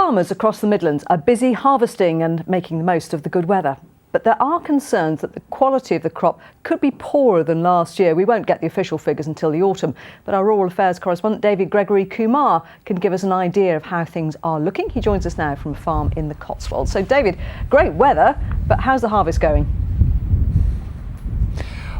Farmers across the Midlands are busy harvesting and making the most of the good weather. But there are concerns that the quality of the crop could be poorer than last year. We won't get the official figures until the autumn, but our Rural Affairs correspondent David Gregory-Kumar can give us an idea of how things are looking. He joins us now from a farm in the Cotswolds. So David, great weather, but how's the harvest going?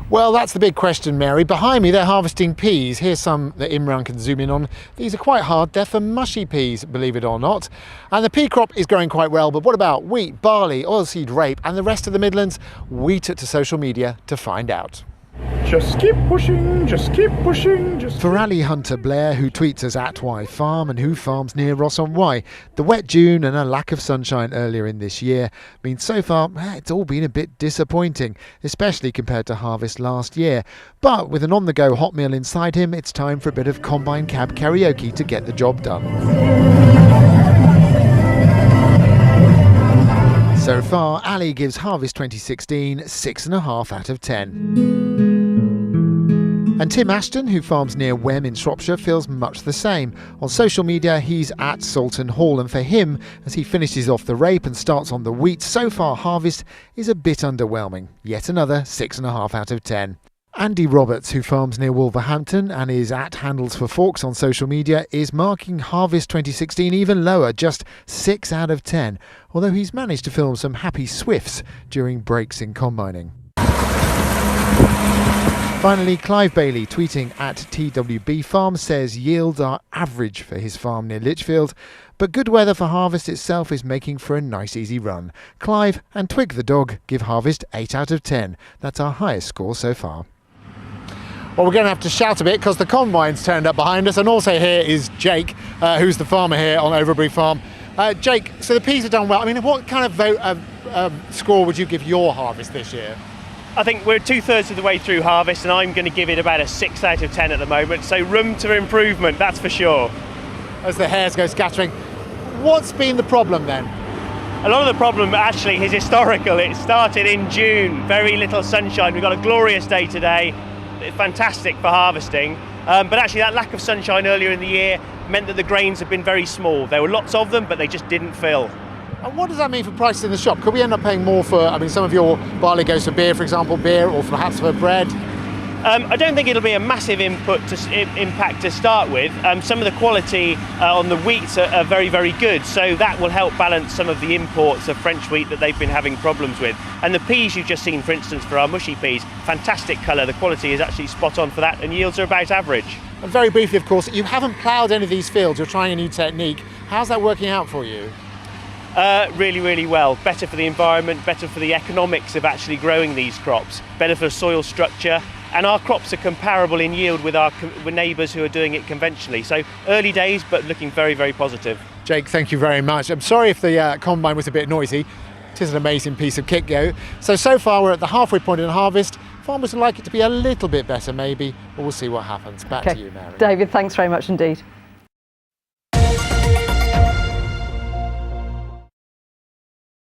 Well, that's the big question, Mary. Behind me, they're harvesting peas. Here's some that Imran can zoom in on. These are quite hard. They're for mushy peas, believe it or not. And the pea crop is growing quite well. But what about wheat, barley, oilseed rape and the rest of the Midlands? We took to social media to find out. Just keep pushing, just keep pushing. For Ali Hunter Blair, who tweets us at Y Farm and who farms near Ross-on-Wye, the wet June and a lack of sunshine earlier in this year means so far it's all been a bit disappointing, especially compared to harvest last year. But with an on-the-go hot meal inside him, it's time for a bit of combine cab karaoke to get the job done. So far, Ali gives Harvest 2016 6.5 out of 10. And Tim Ashton, who farms near Wem in Shropshire, feels much the same. On social media, he's at Salton Hall, and for him, as he finishes off the rape and starts on the wheat, so far Harvest is a bit underwhelming. Yet another 6.5 out of 10. Andy Roberts, who farms near Wolverhampton and is at Handles for Forks on social media, is marking Harvest 2016 even lower, just 6 out of 10, although he's managed to film some happy swifts during breaks in combining. Finally, Clive Bailey, tweeting at TWB Farm, says yields are average for his farm near Lichfield, but good weather for Harvest itself is making for a nice easy run. Clive and Twig the dog give Harvest 8 out of 10. That's our highest score so far. Well, we're going to have to shout a bit because the combine's turned up behind us, and also here is Jake, who's the farmer here on Overbury Farm. Jake, so the peas have done well. I mean, what kind of score would you give your harvest this year? I think we're 2/3 of the way through harvest, and I'm going to give it about a 6 out of 10 at the moment, so room to improvement, that's for sure. As the hairs go scattering. What's been the problem then? A lot of the problem actually is historical. It started in June, very little sunshine. We've got a glorious day today, fantastic for harvesting, but actually that lack of sunshine earlier in the year meant that the grains have been very small. There were lots of them, but they just didn't fill. And what does that mean for prices in the shop? Could we end up paying more for, I mean, some of your barley goes for beer, for example, beer, or perhaps for bread? I don't think it'll be a massive impact to start with. Some of the quality on the wheat are very, very good, so that will help balance some of the imports of French wheat that they've been having problems with. And the peas you've just seen, for instance, for our mushy peas, fantastic colour. The quality is actually spot on for that, and yields are about average. And very briefly, of course, you haven't ploughed any of these fields. You're trying a new technique. How's that working out for you? Really, really well. Better for the environment, better for the economics of actually growing these crops, better for soil structure, and our crops are comparable in yield with our neighbours who are doing it conventionally. So early days, but looking very, very positive. Jake, thank you very much. I'm sorry if the combine was a bit noisy. It is an amazing piece of kit go. So far we're at the halfway point in harvest. Farmers would like it to be a little bit better maybe, but we'll see what happens. Back to you, Mary. David, thanks very much indeed.